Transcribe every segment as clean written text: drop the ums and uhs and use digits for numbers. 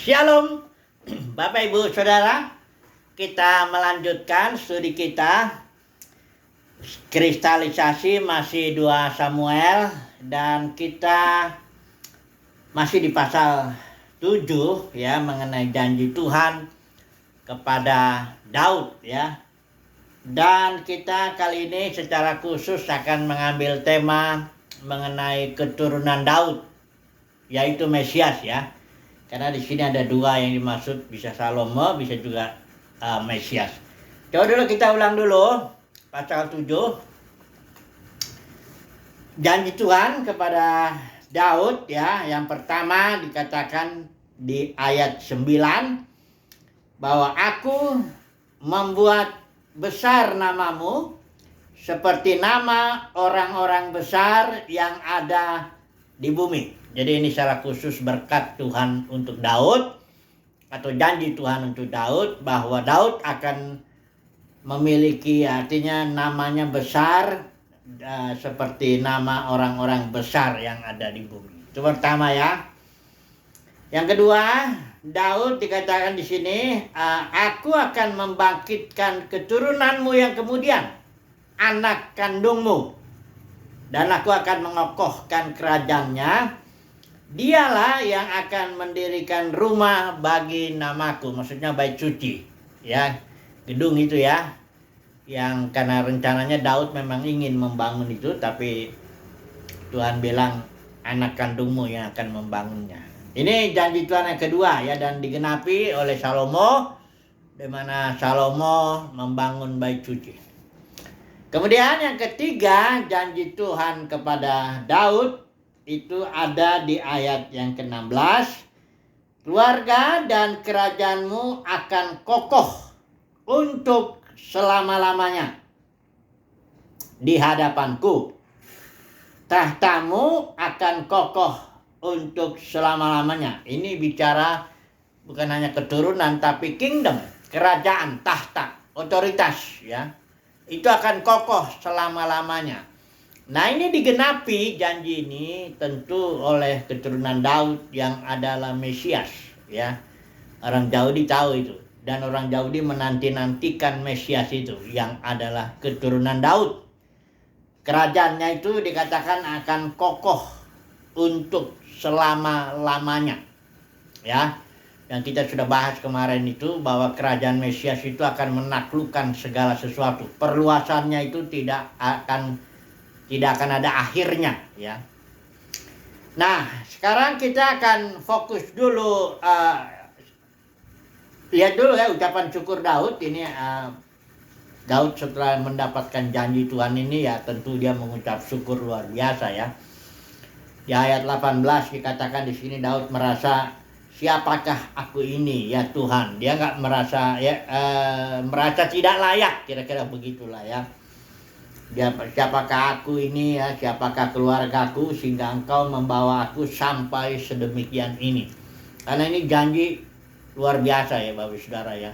Shalom, Bapak Ibu Saudara. Kita melanjutkan studi kita kristalisasi masih 2 Samuel, dan kita masih di pasal 7 ya, mengenai janji Tuhan kepada Daud ya. Dan kita kali ini secara khusus akan mengambil tema mengenai keturunan Daud, yaitu Mesias ya. Karena di sini ada 2 yang dimaksud, bisa Salomo, bisa juga Mesias. Coba dulu kita ulang dulu pasal 7. Janji Tuhan kepada Daud ya. Yang pertama dikatakan di ayat 9 bahwa aku membuat besar namamu seperti nama orang-orang besar yang ada di bumi. Jadi ini secara khusus berkat Tuhan untuk Daud, atau janji Tuhan untuk Daud, bahwa Daud akan memiliki, artinya namanya besar seperti nama orang-orang besar yang ada di bumi. Itu pertama ya. Yang kedua, Daud dikatakan di sini, aku akan membangkitkan keturunanmu yang kemudian, anak kandungmu, dan aku akan mengokohkan kerajaannya. Dialah yang akan mendirikan rumah bagi namaku, maksudnya bait suci ya, gedung itu ya, yang karena rencananya Daud memang ingin membangun itu, tapi Tuhan bilang anak kandungmu yang akan membangunnya. Ini janji Tuhan yang kedua ya, dan digenapi oleh Salomo, di mana Salomo membangun bait suci. Kemudian yang ketiga, janji Tuhan kepada Daud itu ada di ayat yang ke-16. Keluarga dan kerajaanmu akan kokoh untuk selama-lamanya di hadapanku. Tahtamu akan kokoh untuk selama-lamanya. Ini bicara bukan hanya keturunan, tapi kingdom, kerajaan, tahta, otoritas ya. Itu akan kokoh selama-lamanya. Nah, ini digenapi janji ini tentu oleh keturunan Daud yang adalah Mesias ya. Orang Yahudi tahu itu, dan orang Yahudi menanti-nantikan Mesias itu yang adalah keturunan Daud. Kerajaannya itu dikatakan akan kokoh untuk selama-lamanya ya. Yang kita sudah bahas kemarin itu, bahwa kerajaan Mesias itu akan menaklukkan segala sesuatu. Perluasannya itu tidak akan ada akhirnya ya. Nah, sekarang kita akan fokus dulu, lihat dulu ya ucapan syukur Daud ini. Daud setelah mendapatkan janji Tuhan ini ya, tentu dia mengucap syukur luar biasa ya. Di ayat 18 dikatakan di sini Daud merasa, siapakah aku ini ya Tuhan. Dia nggak merasa ya, merasa tidak layak, kira-kira begitulah ya. Siapakah aku ini ya, siapakah keluargaku sehingga engkau membawa aku sampai sedemikian ini. Karena ini janji luar biasa ya Bapak Saudara ya.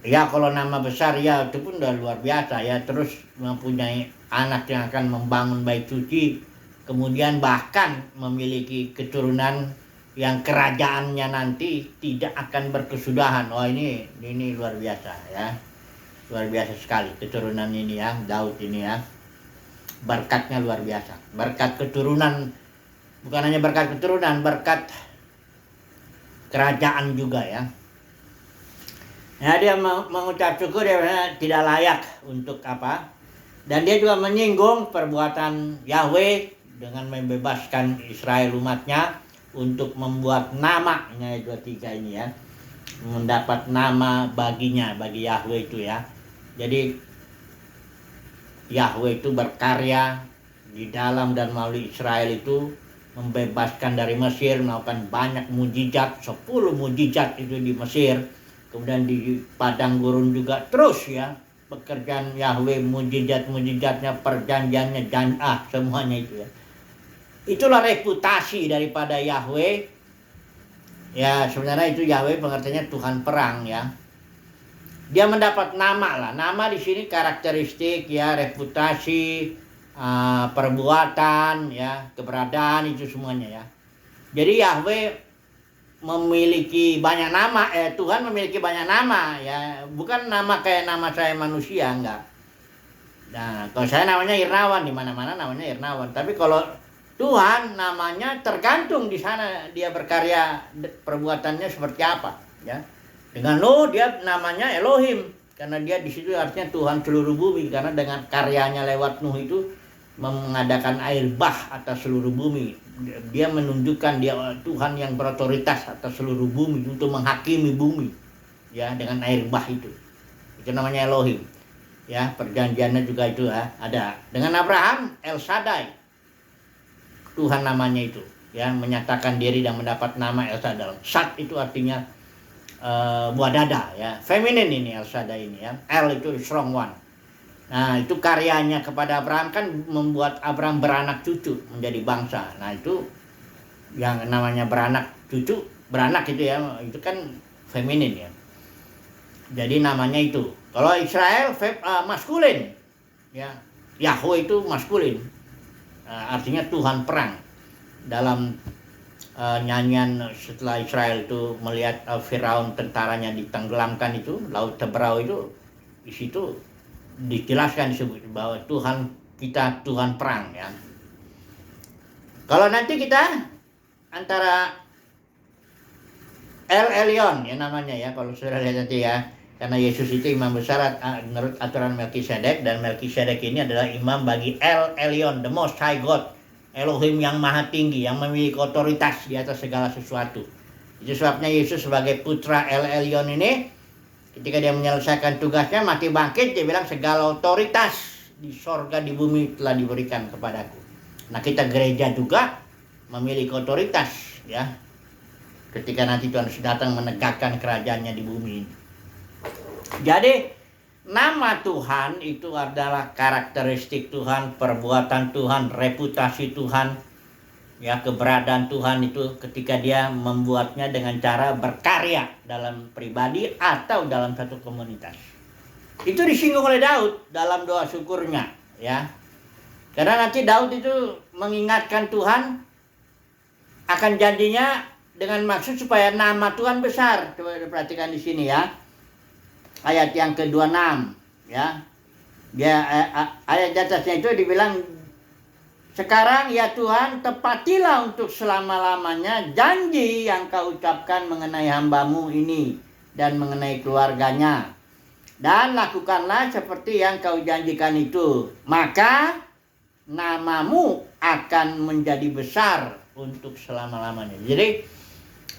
Ya kalau nama besar ya itu pun udah luar biasa ya. Terus mempunyai anak yang akan membangun bait suci, kemudian bahkan memiliki keturunan yang kerajaannya nanti tidak akan berkesudahan. Oh ini luar biasa ya. Luar biasa sekali keturunan ini ya, Daud ini ya. Berkatnya luar biasa. Berkat keturunan, bukan hanya berkat keturunan, berkat kerajaan juga ya. Nah, dia mengucap syukur, dia tidak layak untuk apa. Dan dia juga menyinggung perbuatan Yahweh dengan membebaskan Israel umatnya untuk membuat namanya, 23 ini ya. Mendapat nama baginya, bagi Yahweh itu ya. Jadi Yahweh itu berkarya di dalam dan melalui Israel itu, membebaskan dari Mesir, melakukan banyak mujizat, 10 mujizat itu di Mesir. Kemudian di padang gurun juga terus ya, pekerjaan Yahweh, mujizat-mujizatnya, perjanjiannya, dan semuanya itu ya. Itulah reputasi daripada Yahweh. Ya sebenarnya itu Yahweh pengertiannya Tuhan perang ya. Dia mendapat nama lah. Nama di sini karakteristik ya, reputasi, perbuatan ya, keberadaan, itu semuanya ya. Jadi Yahweh memiliki banyak nama, Tuhan memiliki banyak nama ya, bukan nama kayak nama saya manusia, enggak. Nah, kalau saya namanya Irnawan, di mana-mana namanya Irnawan, tapi kalau Tuhan namanya tergantung di sana dia berkarya, perbuatannya seperti apa ya. Dengan Nuh dia namanya Elohim karena dia di situ artinya Tuhan seluruh bumi, karena dengan karyanya lewat Nuh itu mengadakan air bah atas seluruh bumi. Dia menunjukkan dia Tuhan yang berotoritas atas seluruh bumi untuk menghakimi bumi ya dengan air bah itu. Itu namanya Elohim. Ya, perjanjiannya juga itu ya, ada. Dengan Abraham El Shaddai. Tuhan namanya itu ya, menyatakan diri dan mendapat nama El Shaddai. Shad itu artinya buah dada ya. Feminin ini El Shaddai ini ya. El itu strong one. Nah, itu karyanya kepada Abraham kan membuat Abraham beranak cucu menjadi bangsa. Nah, itu yang namanya beranak cucu, beranak itu ya, itu kan feminin ya. Jadi namanya itu. Kalau Israel maskulin ya. Yahweh itu maskulin. Artinya Tuhan perang. Dalam nyanyian setelah Israel itu melihat Firaun tentaranya ditenggelamkan itu, Laut Teberau itu, di situ dijelaskan disebut bahwa Tuhan kita Tuhan perang ya. Kalau nanti kita antara El Elyon ya namanya ya, kalau sudah lihat nanti ya, karena Yesus itu imam besar menurut aturan Melkisedek, dan Melkisedek ini adalah imam bagi El Elyon, the most high God, Elohim yang maha tinggi, yang memiliki otoritas di atas segala sesuatu. Itu sebabnya Yesus sebagai putra El Elyon ini, ketika dia menyelesaikan tugasnya mati bangkit, dia bilang segala otoritas di sorga di bumi telah diberikan kepadaku. Nah, kita gereja juga memiliki otoritas ya, ketika nanti Tuhan sudah datang menegakkan kerajaannya di bumi ini. Jadi nama Tuhan itu adalah karakteristik Tuhan, perbuatan Tuhan, reputasi Tuhan ya, keberadaan Tuhan itu ketika dia membuatnya dengan cara berkarya dalam pribadi atau dalam satu komunitas. Itu disinggung oleh Daud dalam doa syukurnya ya. Karena nanti Daud itu mengingatkan Tuhan akan janjinya dengan maksud supaya nama Tuhan besar. Coba perhatikan di sini ya. Ayat yang ke-26 ya. Dia ayat di atasnya itu dibilang, sekarang ya Tuhan, tepatilah untuk selama-lamanya janji yang kau ucapkan mengenai hambamu ini dan mengenai keluarganya. Dan lakukanlah seperti yang kau janjikan itu. Maka namamu akan menjadi besar untuk selama-lamanya. Jadi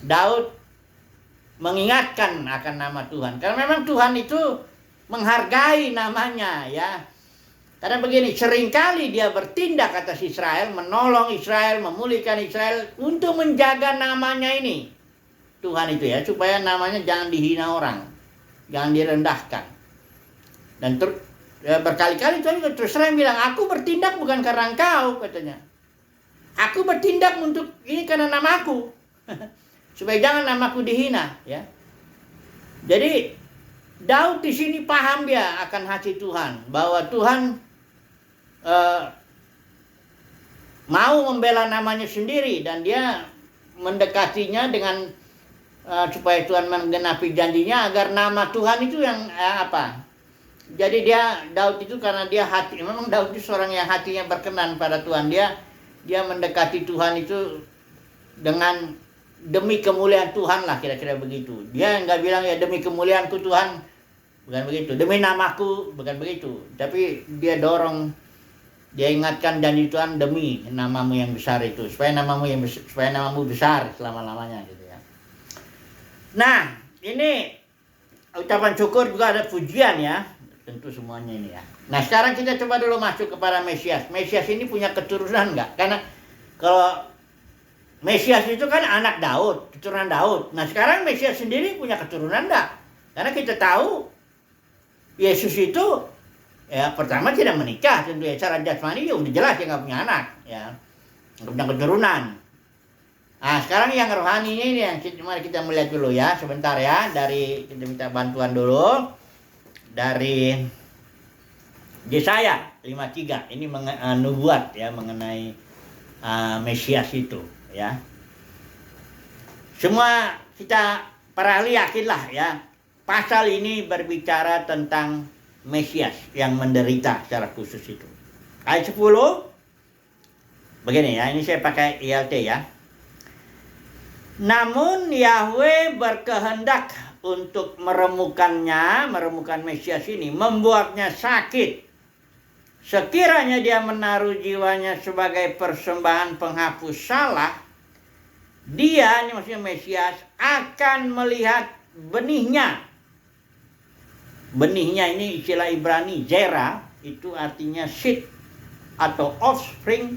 Daud mengingatkan akan nama Tuhan. Karena memang Tuhan itu menghargai namanya ya. Karena begini, seringkali dia bertindak atas Israel, menolong Israel, memulihkan Israel untuk menjaga namanya ini. Tuhan itu ya, supaya namanya jangan dihina orang, jangan direndahkan. Dan berkali-kali Tuhan terus terang bilang, aku bertindak bukan karena engkau, katanya. Aku bertindak untuk ini karena namaku. Supaya jangan namaku dihina ya. Jadi Daud di sini paham dia akan hati Tuhan, bahwa Tuhan mau membela namanya sendiri, dan dia mendekatinya dengan supaya Tuhan menggenapi janjinya agar nama Tuhan itu yang Jadi Daud itu karena dia hati, memang Daud itu seorang yang hatinya berkenan pada Tuhan. Dia mendekati Tuhan itu dengan demi kemuliaan Tuhan lah, kira-kira begitu. Dia nggak bilang ya demi kemuliaanku Tuhan, bukan begitu. Demi namaku, bukan begitu. Tapi dia dorong, dia ingatkan janji Tuhan demi namamu yang besar itu, supaya namamu besar selama-lamanya gitu ya. Nah, ini ucapan syukur juga ada pujian ya, tentu semuanya ini ya. Nah, sekarang kita coba dulu masuk kepada Mesias. Mesias ini punya keturunan nggak? Karena kalau Mesias itu kan anak Daud, keturunan Daud. Nah, sekarang Mesias sendiri punya keturunan enggak? Karena kita tahu Yesus itu ya pertama tidak menikah, tentu ya, secara jasmani ya udah jelas dia nggak punya anak ya, nggak punya keturunan. Nah, sekarang yang rohaninya ini yang mari kita melihat dulu ya, sebentar ya, dari kita minta bantuan dulu dari Yesaya 53. Ini nubuat ya mengenai Mesias itu ya. Semua kita para ahli yakinlah ya, pasal ini berbicara tentang Mesias yang menderita secara khusus itu. Ayat 10 begini ya, ini saya pakai ILT ya. Namun Yahweh berkehendak untuk meremukan Mesias ini, membuatnya sakit. Sekiranya dia menaruh jiwanya sebagai persembahan penghapus salah, dia, ini maksudnya Mesias, akan melihat benihnya. Benihnya ini istilah Ibrani, zera, itu artinya seed, atau offspring,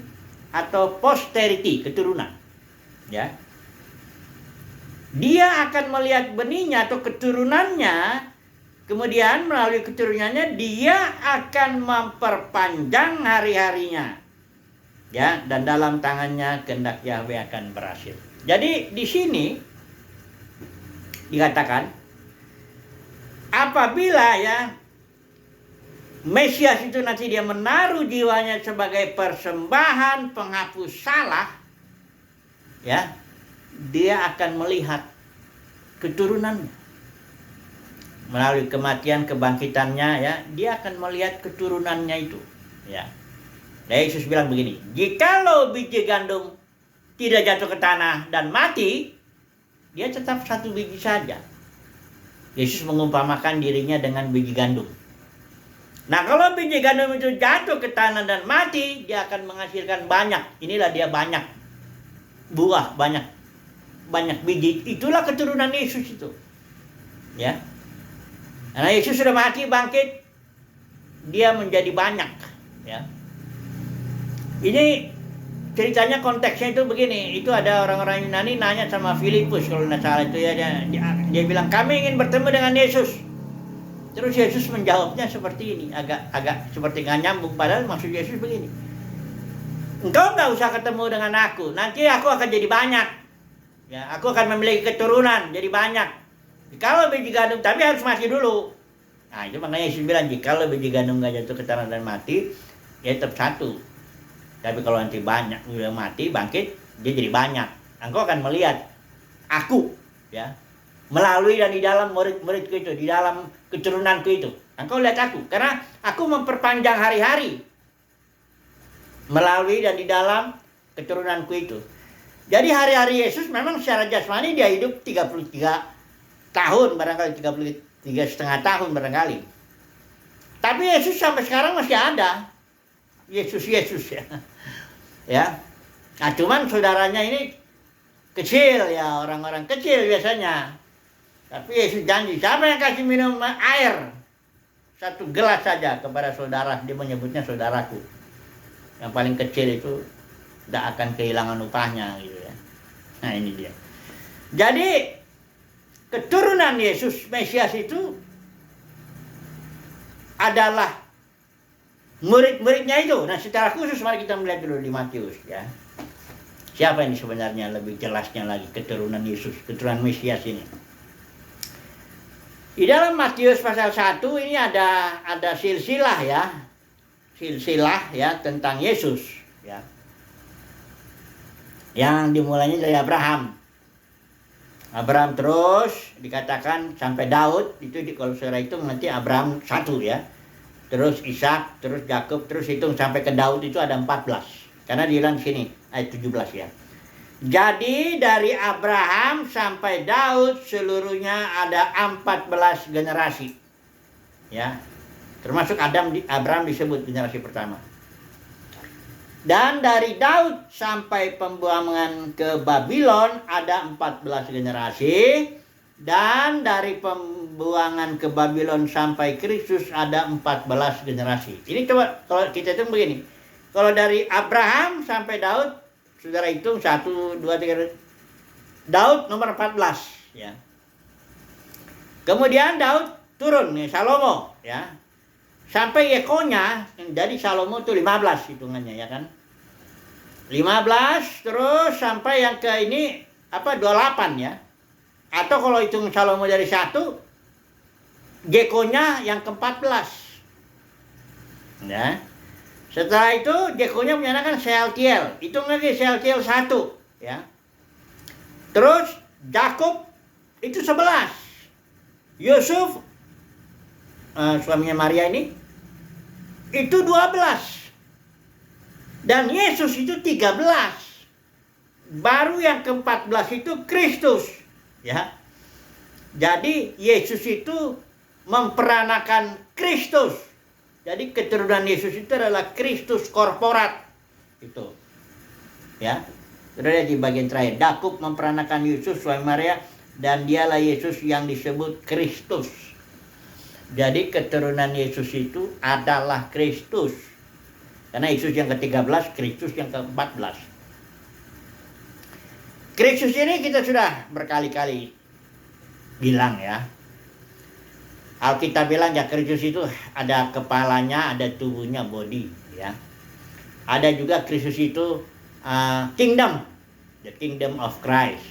atau posterity, keturunan. Ya. Dia akan melihat benihnya atau keturunannya, kemudian melalui keturunannya dia akan memperpanjang hari-harinya. Ya, dan dalam tangannya kehendak Yahweh akan berhasil. Jadi di sini dikatakan apabila ya Mesias itu nanti dia menaruh jiwanya sebagai persembahan penghapus salah, ya, dia akan melihat keturunannya. Melalui kematian, kebangkitannya ya, dia akan melihat keturunannya itu, ya. Yesus bilang begini, jikalau biji gandum tidak jatuh ke tanah dan mati, dia tetap satu biji saja. Yesus mengumpamakan dirinya dengan biji gandum. Nah, kalau biji gandum itu jatuh ke tanah dan mati, dia akan menghasilkan banyak. Inilah dia banyak buah, banyak biji. Itulah keturunan Yesus itu. Ya. Karena Yesus sudah mati, bangkit, dia menjadi banyak, ya. Ini ceritanya, konteksnya itu begini. Itu ada orang-orang Yunani nanya sama Filipus kalau tidak salah itu ya, dia bilang kami ingin bertemu dengan Yesus. Terus Yesus menjawabnya seperti ini, agak seperti nggak nyambung, padahal maksud Yesus begini, engkau nggak usah ketemu dengan aku, nanti aku akan jadi banyak, ya, aku akan memiliki keturunan jadi banyak. Kalau biji gandum, tapi harus mati dulu. Nah, itu makanya Yesus bilang, jikalau biji gandum nggak jatuh ke tanah dan mati, ya tetap satu. Tapi kalau nanti banyak, udah mati, bangkit, dia jadi banyak. Engkau akan melihat aku, ya, melalui dan di dalam murid-muridku itu, di dalam keturunanku itu. Engkau lihat aku, karena aku memperpanjang hari-hari melalui dan di dalam keturunanku itu. Jadi hari-hari Yesus memang secara jasmani dia hidup 33 tahun, barangkali 33,5 tahun barangkali. Tapi Yesus sampai sekarang masih ada. Yesus ya. Ya. Nah, cuman saudaranya ini kecil ya, orang-orang kecil biasanya. Tapi Yesus janji, siapa yang kasih minum air 1 gelas saja kepada saudara, dia menyebutnya saudaraku. Yang paling kecil itu tidak akan kehilangan upahnya gitu ya. Nah, ini dia. Jadi keturunan Yesus Mesias itu adalah murid-muridnya itu. Nah, secara khusus mari kita melihat dulu di Matius ya. Siapa ini sebenarnya lebih jelasnya lagi keturunan Yesus, keturunan Mesias ini. Di dalam Matius pasal 1 ini ada silsilah ya. Silsilah ya tentang Yesus ya. Yang dimulainya dari Abraham. Abraham terus dikatakan sampai Daud, itu kalau saudara itu nanti Abraham 1 ya. Terus Ishak, terus Yakub, terus hitung sampai ke Daud itu ada 14. Karena dibilang di sini ayat 17 ya. Jadi dari Abraham sampai Daud seluruhnya ada 14 generasi. Ya. Termasuk Abraham disebut generasi pertama. Dan dari Daud sampai pembuangan ke Babylon ada 14 generasi. Dan dari pembuangan ke Babylon sampai Kristus ada 14 generasi. Ini coba kalau kita hitung begini. Kalau dari Abraham sampai Daud, saudara hitung 1, 2, 3. Daud nomor 14 ya. Kemudian Daud turun nih, Salomo ya. Sampai Yekonya, jadi Salomo itu 15 hitungannya ya kan. 15 terus sampai yang ke ini 28 ya. Atau kalau hitung Salomo dari 1, Jekonya yang ke-14. Ya. Setelah itu Jekonya menyatakan Sealtiel. Hitung lagi Sealtiel 1, ya. Terus Yakub itu 11. Yusuf suaminya Maria ini itu 12. Dan Yesus itu 13. Baru yang ke-14 itu Kristus, ya. Jadi Yesus itu memperanakan Kristus. Jadi keturunan Yesus itu adalah Kristus korporat. Itu. Ya. Sudah di bagian terakhir, Yakub memperanakan Yesus suami Maria, dan dialah Yesus yang disebut Kristus. Jadi keturunan Yesus itu adalah Kristus. Karena Yesus yang ke-13, Kristus yang ke-14. Kristus ini kita sudah berkali-kali bilang, ya. Alkitab bilang ya Kristus itu ada kepalanya, ada tubuhnya, body, ya. Ada juga Kristus itu kingdom, the kingdom of Christ.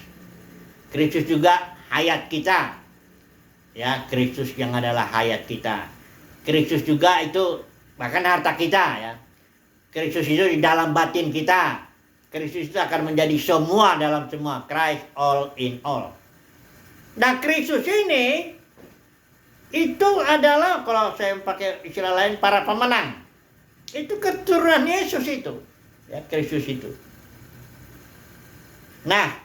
Kristus juga hayat kita, ya. Kristus yang adalah hayat kita. Kristus juga itu bahkan harta kita, ya. Kristus itu di dalam batin kita. Kristus itu akan menjadi semua dalam semua. Christ all in all. Nah, Kristus ini itu adalah, kalau saya pakai istilah lain, para pemenang. Itu keturunan Yesus itu. Ya, Kristus itu. Nah,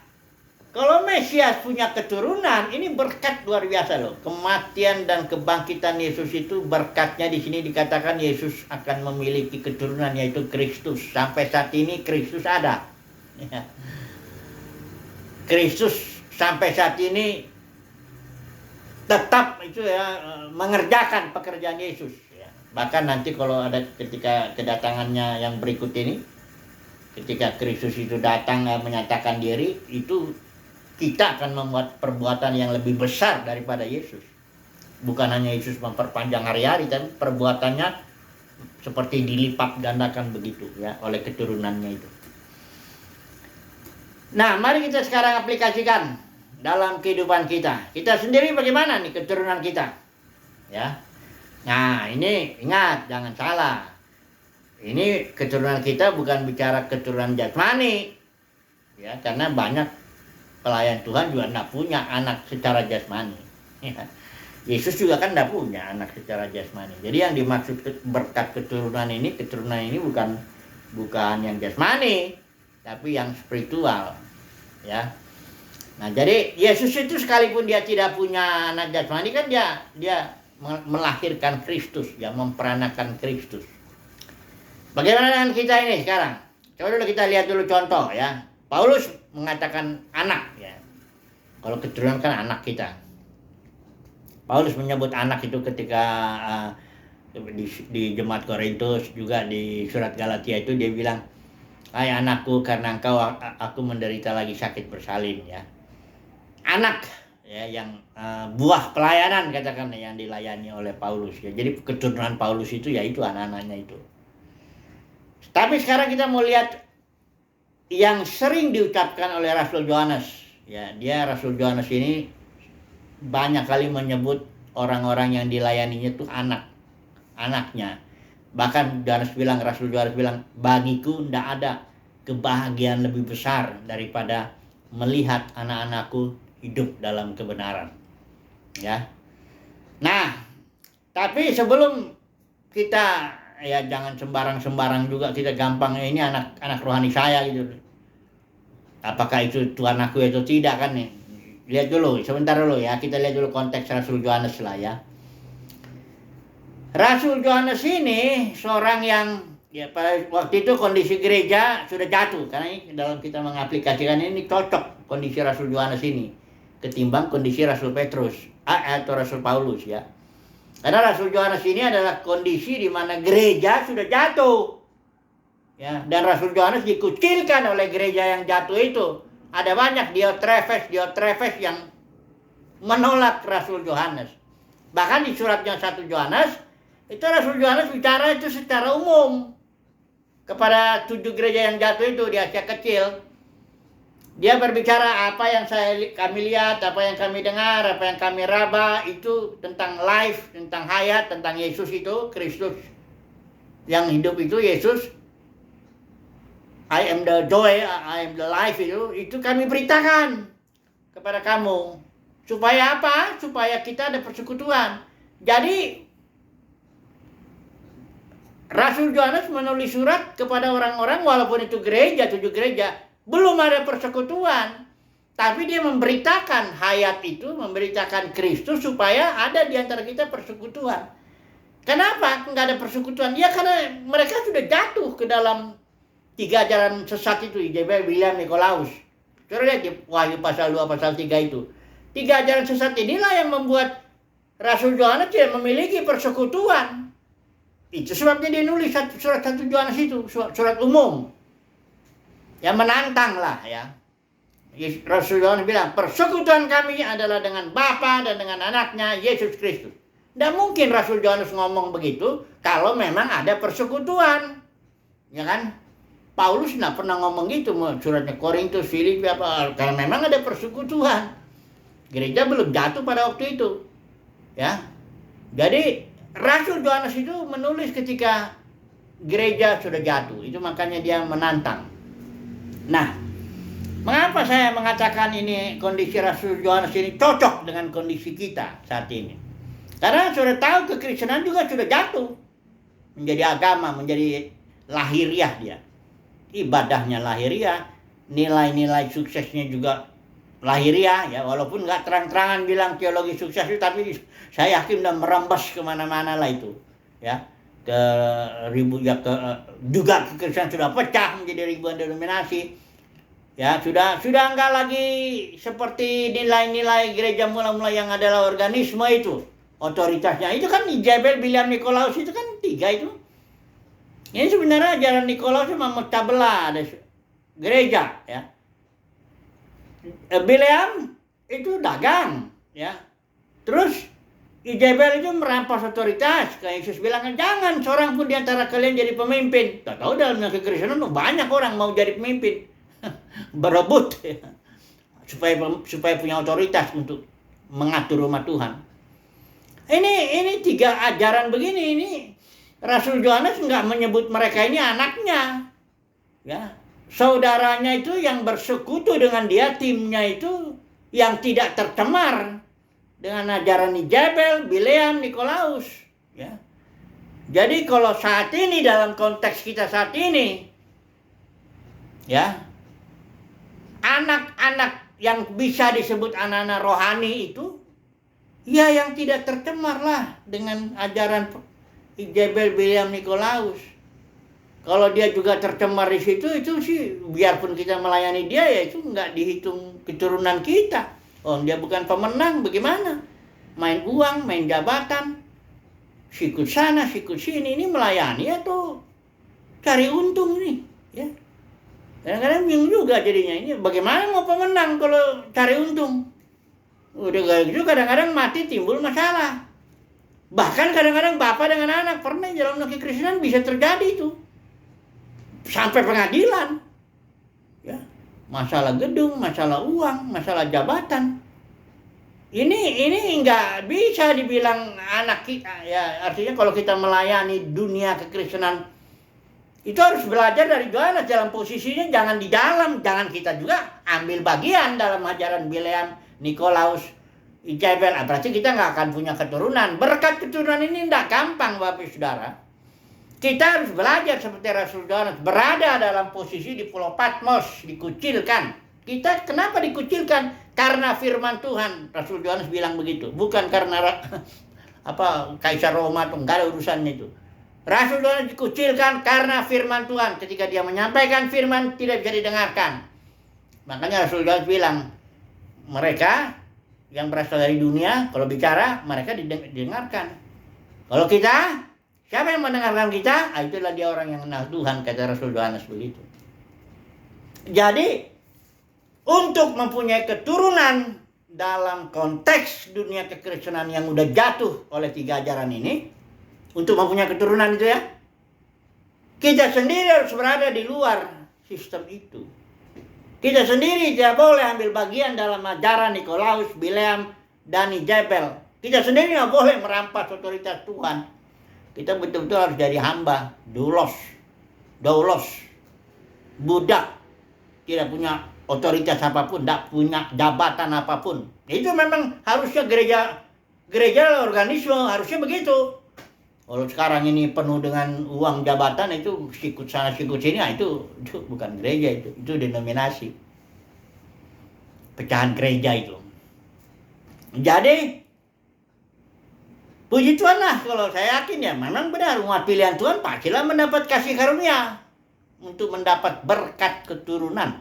kalau Mesias punya keturunan, ini berkat luar biasa loh. Kematian dan kebangkitan Yesus itu berkatnya di sini dikatakan Yesus akan memiliki keturunan, yaitu Kristus. Sampai saat ini Kristus ada. Ya. Kristus sampai saat ini tetap itu, ya, mengerjakan pekerjaan Yesus. Ya. Bahkan nanti kalau ada ketika kedatangannya yang berikut ini, ketika Kristus itu datang menyatakan diri, itu kita akan membuat perbuatan yang lebih besar daripada Yesus. Bukan hanya Yesus memperpanjang hari-hari, tapi perbuatannya seperti dilipat gandakan begitu, ya, oleh keturunannya itu. Nah, mari kita sekarang aplikasikan dalam kehidupan kita. Kita sendiri bagaimana nih keturunan kita? Ya. Nah, ini ingat, jangan salah. Ini keturunan kita bukan bicara keturunan jasmani. Ya, karena banyak pelayan Tuhan juga tidak punya anak secara jasmani. Ya. Yesus juga kan tidak punya anak secara jasmani. Jadi yang dimaksud berkat keturunan ini bukan yang jasmani, tapi yang spiritual. Ya. Nah, jadi Yesus itu sekalipun dia tidak punya anak jasmani, kan dia melahirkan Kristus, ya, memperanakan Kristus. Bagaimana dengan kita ini sekarang? Coba dulu kita lihat dulu contoh, ya. Paulus mengatakan anak, ya. Kalau keturunan kan anak kita. Paulus menyebut anak itu ketika di jemaat Korintus, juga di surat Galatia itu dia bilang, "Hai anakku, karena aku menderita lagi sakit bersalin," ya. Anak, ya, yang buah pelayanan katakan yang dilayani oleh Paulus, ya. Jadi keturunan Paulus itu ya itu anak-anaknya itu. Tapi sekarang kita mau lihat yang sering diucapkan oleh Rasul Yohanes, ya. Rasul Yohanes ini banyak kali menyebut orang-orang yang dilayaninya itu anaknya. Bahkan Rasul Yohanes bilang, "Bagiku tidak ada kebahagiaan lebih besar daripada melihat anak-anakku hidup dalam kebenaran." Ya. Nah, tapi sebelum kita, ya, jangan sembarang juga kita gampang ini anak rohani saya gitu. Apakah itu Tuhan aku atau tidak, kan nih? Lihat dulu, sebentar dulu, ya. Kita lihat dulu konteks Rasul Yohanes lah, ya. Rasul Yohanes ini seorang yang, ya, pada waktu itu kondisi gereja sudah jatuh. Karena ini dalam kita mengaplikasikan ini cocok kondisi Rasul Yohanes ini ketimbang kondisi Rasul Petrus atau Rasul Paulus, ya. Karena Rasul Yohanes ini adalah kondisi di mana gereja sudah jatuh. Ya, dan Rasul Yohanes dikucilkan oleh gereja yang jatuh itu. Ada banyak Diotrefes yang menolak Rasul Yohanes. Bahkan di suratnya 1 Yohanes, itu Rasul Yohanes bicara itu secara umum kepada 7 gereja yang jatuh itu di Asia Kecil. Dia berbicara apa yang kami lihat, apa yang kami dengar, apa yang kami raba, itu tentang life, tentang hayat, tentang Yesus itu, Kristus yang hidup itu, Yesus. I am the joy, I am the life itu kami beritakan. kepada kamu. Supaya apa? Supaya kita ada persekutuan. Jadi Rasul Yohanes menulis surat kepada orang-orang, walaupun itu gereja, 7 gereja, belum ada persekutuan. Tapi dia memberitakan hayat itu, memberitakan Kristus supaya ada di antara kita persekutuan. Kenapa nggak ada persekutuan? Ya karena mereka sudah jatuh ke dalam 3 ajaran sesat itu, Jebel, Bileam, Nikolaus. Coba lihat di Wahyu pasal 2, pasal 3 itu. 3 ajaran sesat inilah yang membuat Rasul Yohanes tidak memiliki persekutuan. Itu sebabnya dia nulis surat 1 Yohanes itu, surat umum. Yang menantang lah ya. Rasul Yohanes bilang, persekutuan kami adalah dengan Bapa dan dengan anaknya Yesus Kristus. Tidak mungkin Rasul Yohanes ngomong begitu kalau memang ada persekutuan. Ya kan? Paulus tidak pernah ngomong gitu, suratnya Korintus, Filipi, apa, kalau memang ada persekutuan. Gereja belum jatuh pada waktu itu. Ya. Jadi Rasul Yohanes itu menulis ketika gereja sudah jatuh. Itu makanya dia menantang. Nah, mengapa saya mengatakan ini kondisi Rasul Yohanes ini cocok dengan kondisi kita saat ini? Karena sudah tahu kekristenan juga sudah jatuh. Menjadi agama, menjadi lahiriah dia. Ibadahnya lahiriah, nilai-nilai suksesnya juga lahiriah, ya walaupun nggak terang-terangan bilang teologi sukses itu, tapi saya yakin udah merembes kemana-mana lah itu, ya ke juga kekristenan sudah pecah menjadi ribuan denominasi, ya sudah nggak lagi seperti nilai-nilai gereja mula-mula yang adalah organisme itu, otoritasnya itu kan Jebel, Bileam, Nikolaus itu kan 3 itu. Ini sebenarnya ajaran Nikolaus memecah belah ada gereja, ya. Bileam itu dagang, ya. Terus Jebel itu merampas otoritas. Kayak Yesus bilang, jangan seorang pun di antara kalian jadi pemimpin. Tak tahu dalam kekristenan banyak orang mau jadi pemimpin, berebut, ya. supaya punya otoritas untuk mengatur umat Tuhan. Ini 3 ajaran begini. Ini Rasul Yohanes nggak menyebut mereka ini anaknya, ya. Saudaranya itu yang bersekutu dengan dia, timnya itu yang tidak tercemar dengan ajaran Jebel, Bileam, Nikolaus, ya. Jadi kalau saat ini dalam konteks kita saat ini, ya, anak-anak yang bisa disebut anak-anak rohani itu, ya yang tidak tercemar lah dengan ajaran Jebel, Bileam, Nikolaus. Kalau dia juga tercemar di situ, itu sih biarpun kita melayani dia, ya itu nggak dihitung keturunan kita. Oh, dia bukan pemenang, bagaimana? Main uang, main jabatan, sikut sana, sikut sini, ini melayani atau cari untung nih, ya. Kadang-kadang bingung juga jadinya, ini bagaimana mau pemenang kalau cari untung? Udah gitu kadang-kadang mati timbul masalah. Bahkan kadang-kadang bapak dengan anak, pernah dalam kekristenan bisa terjadi itu. Sampai pengadilan, ya, masalah gedung, masalah uang, masalah jabatan. Ini nggak bisa dibilang anak kita, ya. Artinya kalau kita melayani dunia kekristenan itu harus belajar dari Yohanes dalam posisinya, jangan di dalam, jangan kita juga ambil bagian dalam ajaran Bileam, Nikolaus, Jebel. Berarti kita nggak akan punya keturunan. Berkat keturunan ini nggak gampang, Bapak Saudara. Kita harus belajar seperti Rasul Yohanes, berada dalam posisi di Pulau Patmos, dikucilkan. Kita kenapa dikucilkan? Karena firman Tuhan. Rasul Yohanes bilang begitu, bukan karena Kaisar Roma, tuh nggak ada urusannya itu. Rasul Yohanes dikucilkan karena firman Tuhan. Ketika dia menyampaikan firman tidak bisa didengarkan. Makanya Rasul Yohanes bilang, mereka yang berasal dari dunia, kalau bicara mereka didengarkan. Kalau kita, siapa yang mendengarkan kita? Itulah dia orang yang kenal Tuhan, kata Rasul Yohanes begitu. Jadi, untuk mempunyai keturunan dalam konteks dunia kekristenan yang udah jatuh oleh 3 ajaran ini, untuk mempunyai keturunan itu, ya, kita sendiri harus berada di luar sistem itu. Kita sendiri tidak boleh ambil bagian dalam ajaran Nikolaus, Bileam, dan Jebel. Kita sendiri tidak boleh merampas otoritas Tuhan. Kita betul-betul harus jadi hamba, doulos, budak, tidak punya otoritas apapun, tidak punya jabatan apapun. Itu memang harusnya gereja organisme, harusnya begitu. Kalau sekarang ini penuh dengan uang jabatan, itu sikut sana sikut sini, itu bukan gereja, itu denominasi. Pecahan gereja itu. Jadi puji Tuhan lah, kalau saya yakin ya memang benar umat pilihan Tuhan pastilah mendapat kasih karunia untuk mendapat berkat keturunan.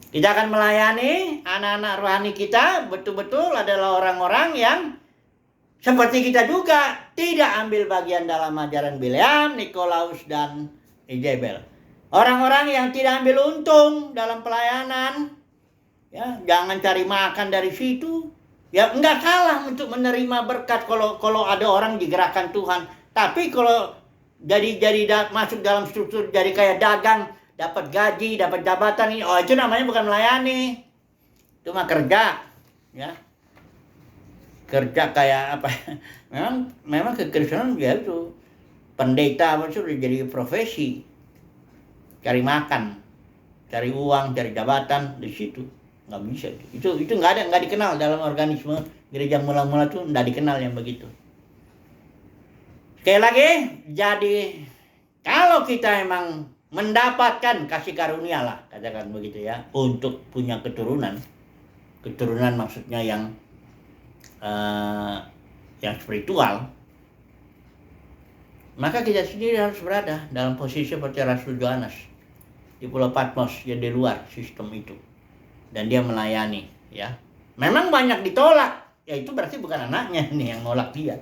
Kita akan melayani anak-anak rohani kita betul-betul adalah orang-orang yang seperti kita juga tidak ambil bagian dalam ajaran Bileam, Nikolaus, dan Ijabel. Orang-orang yang tidak ambil untung dalam pelayanan, ya, jangan cari makan dari situ. Ya enggak salah untuk menerima berkat kalau ada orang digerakkan Tuhan. Tapi kalau jadi masuk dalam struktur jadi kayak dagang, dapat gaji, dapat jabatan ini, itu namanya bukan melayani. Itu mah kerja, ya. Kerja kayak apa? Memang kekristenan ya itu pendeta maksudnya jadi profesi. Cari makan, cari uang, cari jabatan di situ. Nggak bisa itu nggak dikenal dalam organisme gereja mula-mula tuh, nggak dikenal yang begitu. Sekali lagi, jadi kalau kita emang mendapatkan kasih karunia lah, katakan begitu ya, untuk punya keturunan maksudnya yang spiritual, maka kita sendiri harus berada dalam posisi seperti Rasul Yohanes di Pulau Patmos, ya di luar sistem itu. Dan dia melayani, ya. Memang banyak ditolak, ya itu berarti bukan anaknya nih yang nolak dia.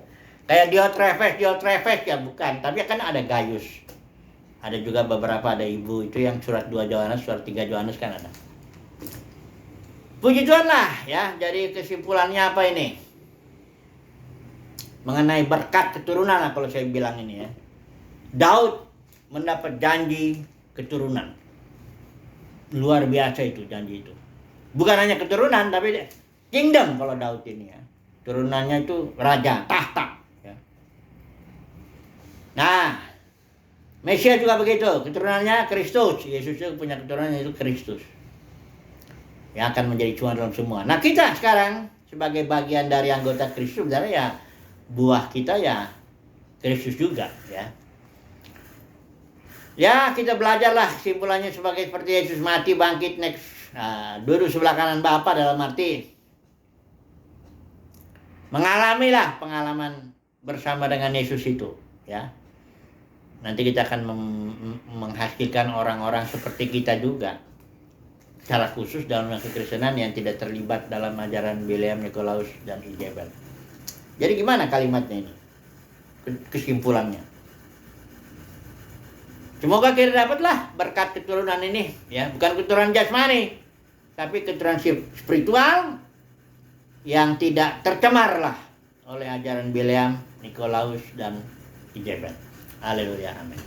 Kayak Diotrephes ya bukan, tapi kan ada Gaius. Ada juga beberapa, ada ibu itu yang surat 2 Yohanes, surat 3 Yohanes kan ada. Puji Tuhan lah, ya. Jadi kesimpulannya apa ini? Mengenai berkat keturunan lah kalau saya bilang ini ya. Daud mendapat janji keturunan. Luar biasa itu janji itu. Bukan hanya keturunan, tapi kingdom kalau Daud ini ya. Turunannya itu raja, tahta. Ya. Nah, Mesias juga begitu. Keturunannya Kristus. Yesus itu punya keturunan itu Kristus. Yang akan menjadi Tuhan dalam semua. Nah, kita sekarang sebagai bagian dari anggota Kristus, sebenarnya ya buah kita ya Kristus juga ya. Ya, kita belajarlah kesimpulannya seperti Yesus mati, bangkit, next. Nah, duduk sebelah kanan Bapa dalam arti mengalamilah pengalaman bersama dengan Yesus itu, ya. Nanti kita akan menghasilkan orang-orang seperti kita juga, secara khusus dalam kekristenan yang tidak terlibat dalam ajaran Bileam, Nikolaus, dan Ijabel. Jadi gimana kalimatnya ini? Kesimpulannya. Semoga kita dapatlah berkat keturunan ini, ya, bukan keturunan jasmani, tapi keturunan spiritual yang tidak tercemar lah oleh ajaran Bileam, Nikolaus, dan Ijabel. Haleluya, amin.